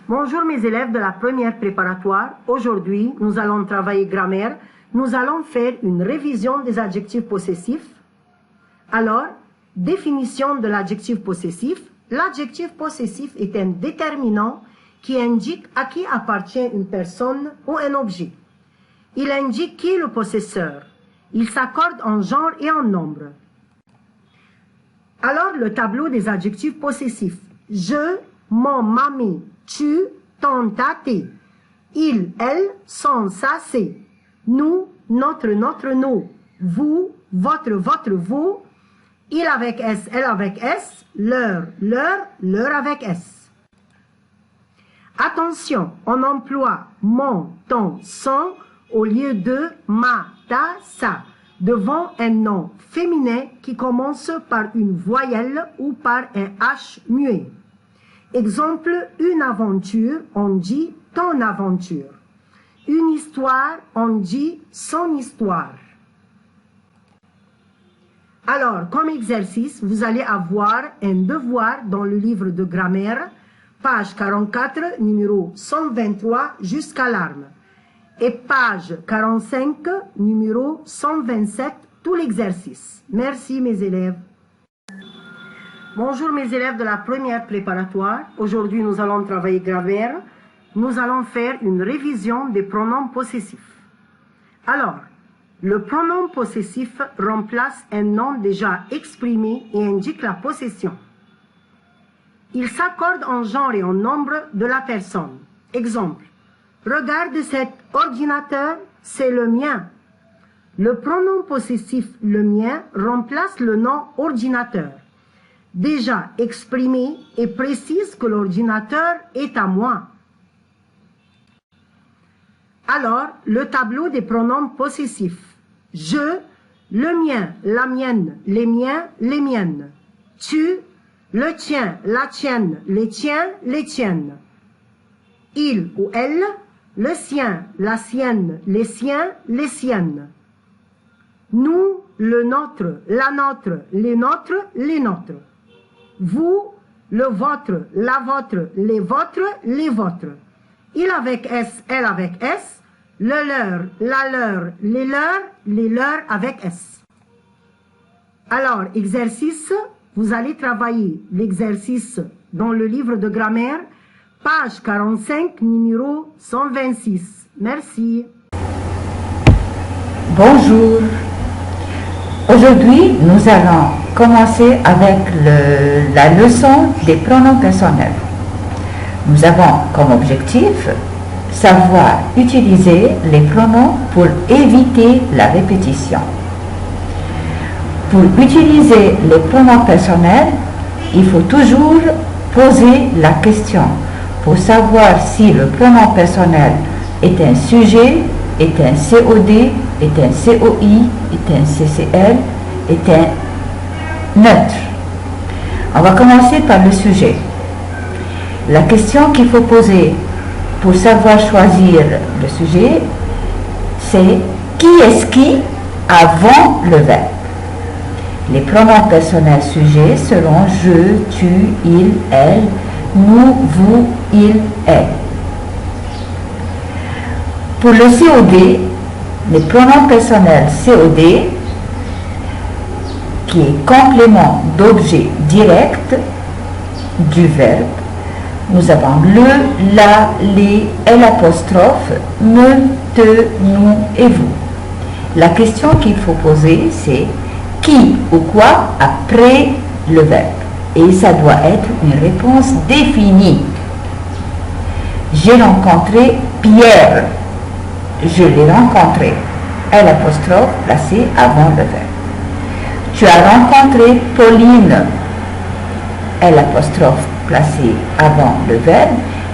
Bonjour mes élèves de la première préparatoire. Aujourd'hui, nous allons travailler grammaire. Nous allons faire une révision des adjectifs possessifs. Alors, définition de l'adjectif possessif. L'adjectif possessif est un déterminant qui indique à qui appartient une personne ou un objet. Il indique qui est le possesseur. Il s'accorde en genre et en nombre. Alors, le tableau des adjectifs possessifs. Je, mon, mamie, tu, ton, ta, tes. Il, elle, son, sa, c'est. Nous, notre, nos. Vous, votre, vous. Il avec S, elle avec S. Leur avec S. Attention, on emploie mon, ton, son au lieu de ma, ta, sa devant un nom féminin qui commence par une voyelle ou par un H muet. Exemple, une aventure, on dit ton aventure. Une histoire, on dit son histoire. Alors, comme exercice, vous allez avoir un devoir dans le livre de grammaire, page 44, numéro 123 jusqu'à l'arme. Et page 45, numéro 127, tout l'exercice. Merci mes élèves. Bonjour mes élèves de la première préparatoire. Aujourd'hui, nous allons travailler grammaire. Nous allons faire une révision des pronoms possessifs. Alors, le pronom possessif remplace un nom déjà exprimé et indique la possession. Il s'accorde en genre et en nombre de la personne. Exemple, regarde cet ordinateur, c'est le mien. Le pronom possessif le mien remplace le nom ordinateur, déjà exprimé et précise que l'ordinateur est à moi. Alors, le tableau des pronoms possessifs. Je, le mien, la mienne, les miens, les miennes. Tu, le tien, la tienne, les tiens, les tiennes. Il ou elle, le sien, la sienne, les siens, les siennes. Nous, le nôtre, la nôtre, les nôtres, les nôtres. Vous, le vôtre, la vôtre, les vôtres, les vôtres. Il avec S, elle avec S. Le leur, la leur, les leurs avec S. Alors, exercice, vous allez travailler l'exercice dans le livre de grammaire, page 45, numéro 126. Merci. Bonjour. Aujourd'hui, nous allons commencer avec la leçon des pronoms personnels. Nous avons comme objectif savoir utiliser les pronoms pour éviter la répétition. Pour utiliser les pronoms personnels, il faut toujours poser la question pour savoir si le pronom personnel est un sujet, est un COD, est un COI, est un CCL, est un neutre. On va commencer par le sujet. La question qu'il faut poser pour savoir choisir le sujet, c'est qui est-ce qui avant le verbe. Les pronoms personnels sujets seront je, tu, il, elle, nous, vous, il, elle. Pour le COD, les pronoms personnels COD, qui est complément d'objet direct du verbe, nous avons le, la, les, l'apostrophe, me, te, nous et vous. La question qu'il faut poser, c'est qui ou quoi après le verbe. Et ça doit être une réponse définie. J'ai rencontré Pierre. Je l'ai rencontré. L'apostrophe placée avant le verbe. Tu as rencontré Pauline. L'apostrophe placé avant le verbe,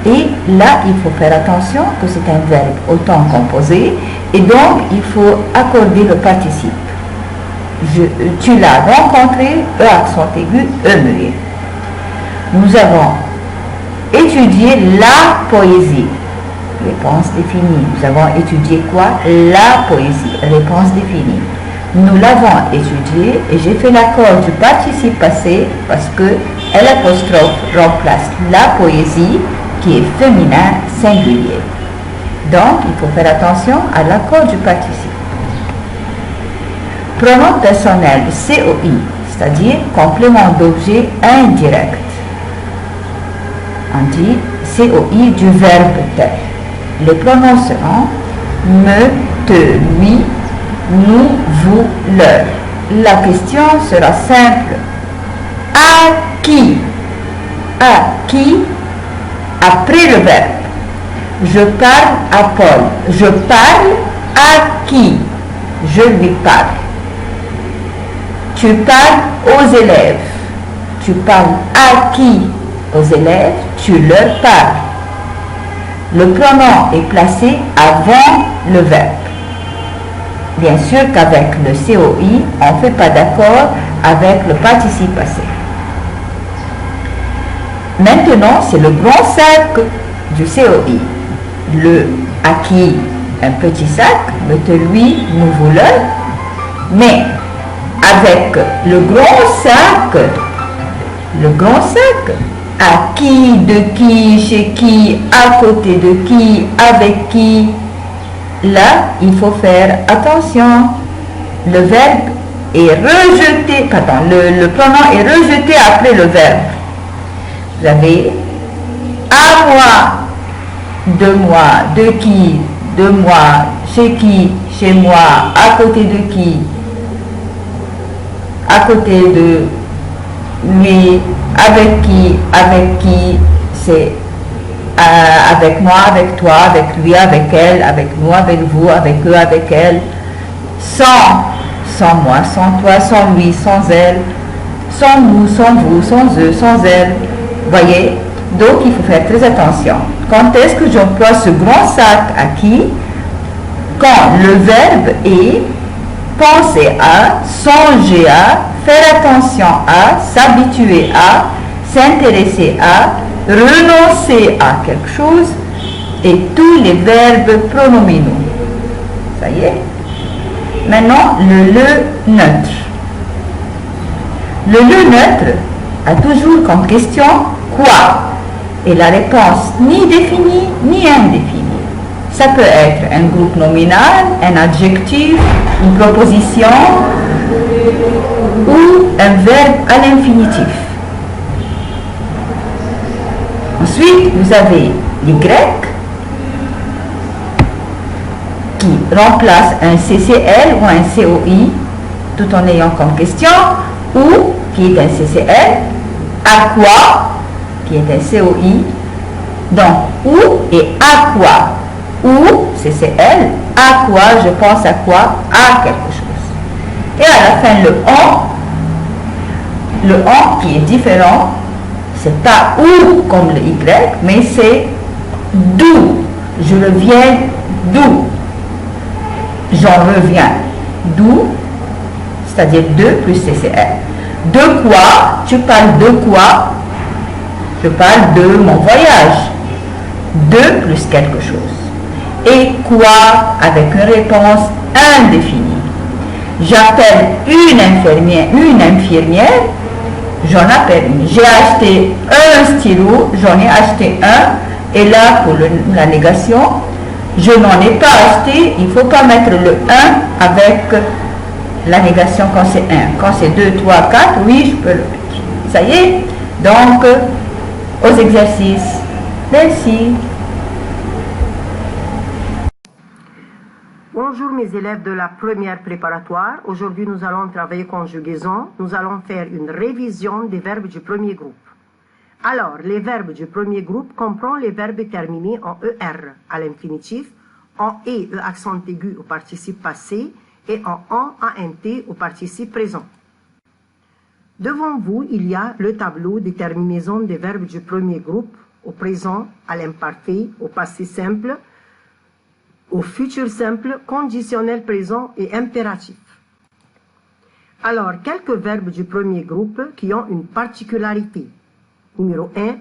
et là il faut faire attention que c'est un verbe au temps composé et donc il faut accorder le participe. Tu l'as rencontré, accent aigu, muet. Nous avons étudié la poésie. Réponse définie. Nous avons étudié quoi? La poésie. Réponse définie. Nous l'avons étudié et j'ai fait l'accord du participe passé parce que l'apostrophe remplace la poésie qui est féminin singulier. Donc, il faut faire attention à l'accord du participe. Pronom personnel COI, c'est-à-dire complément d'objet indirect. On dit COI du verbe tel. Les pronoms seront me, te, lui, nous, vous, leur. La question sera simple. À qui? À qui? Après le verbe. Je parle à Paul. Je parle à qui? Je lui parle. Tu parles aux élèves. Tu parles à qui? Aux élèves. Tu leur parles. Le pronom est placé avant le verbe. Bien sûr qu'avec le COI, on ne fait pas d'accord avec le participe passé. Maintenant, c'est le grand sac du COI. Le à qui, un petit sac, me, te, lui, nous, vous, leur. Mais avec le grand sac, à qui, de qui, chez qui, à côté de qui, avec qui, là, il faut faire attention. Le verbe est rejeté, pardon, le pronom est rejeté après le verbe. Vous avez à moi, de qui, de moi, qui, chez moi, à côté de qui, à côté de lui, avec qui, c'est avec moi, avec toi, avec lui, avec elle, avec nous, avec vous, avec eux, avec elle, sans moi, sans toi, sans lui, sans elle, sans nous, sans vous, sans eux, sans elle. Voyez? Donc il faut faire très attention. Quand est-ce que j'emploie ce grand sac à qui? Quand le verbe est penser à, songer à, faire attention à, s'habituer à, s'intéresser à, renoncer à quelque chose, et tous les verbes pronominaux. Ça y est. Maintenant, le neutre. Le neutre a toujours comme question quoi? Et la réponse ni définie ni indéfinie. Ça peut être un groupe nominal, un adjectif, une proposition ou un verbe à l'infinitif. Ensuite, vous avez Y qui remplace un CCL ou un COI tout en ayant comme question, ou qui est un CCL, à quoi qui est un COI, donc où et à quoi, ou CCL, à quoi, je pense à quoi, à quelque chose. Et à la fin le on qui est différent, c'est pas où comme le Y, mais c'est d'où, je reviens d'où, j'en reviens d'où, c'est-à-dire de plus CCL. De quoi? Tu parles de quoi? Je parle de mon voyage. De plus quelque chose. Et quoi avec une réponse indéfinie. J'appelle une infirmière, j'en appelle une. J'ai acheté un stylo, j'en ai acheté un. Et là, pour la négation, je n'en ai pas acheté, il ne faut pas mettre le 1 avec la négation quand c'est 1. Quand c'est 2, 3, 4, oui, je peux le mettre. Ça y est. Donc, aux exercices. Merci. Bonjour mes élèves de la première préparatoire. Aujourd'hui, nous allons travailler conjugaison. Nous allons faire une révision des verbes du premier groupe. Alors, les verbes du premier groupe comprennent les verbes terminés en ER à l'infinitif, en E accent aigu au participe passé et en ANT au participe présent. Devant vous, il y a le tableau des terminaisons des verbes du premier groupe au présent, à l'imparfait, au passé simple, au futur simple, conditionnel présent et impératif. Alors, quelques verbes du premier groupe qui ont une particularité. Numéro 1,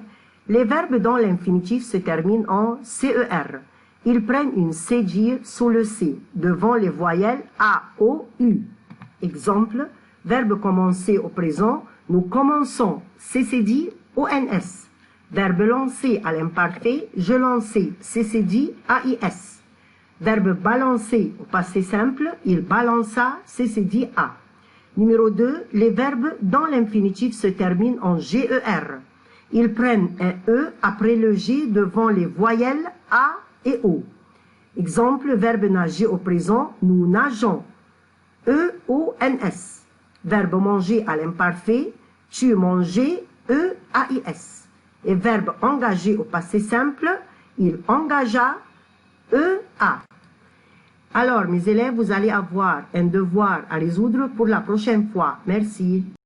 les verbes dont l'infinitif se termine en CER. Ils prennent une cédille sous le C, devant les voyelles A, O, U. Exemple, verbe commencer au présent, nous commençons, C cédille, ONS. Verbe lancer à l'imparfait, je lançais, CCD, AIS. Verbe balancer au passé simple, il balança, CCD, A. Numéro 2, les verbes dans l'infinitif se terminent en GER. Ils prennent un E après le G devant les voyelles A et O. Exemple, verbe nager au présent, nous nageons. E-O-N-S. Verbe manger à l'imparfait, tu mangeais, E-A-I-S. Et verbe engager au passé simple, il engagea, E-A. Alors, mes élèves, vous allez avoir un devoir à résoudre pour la prochaine fois. Merci.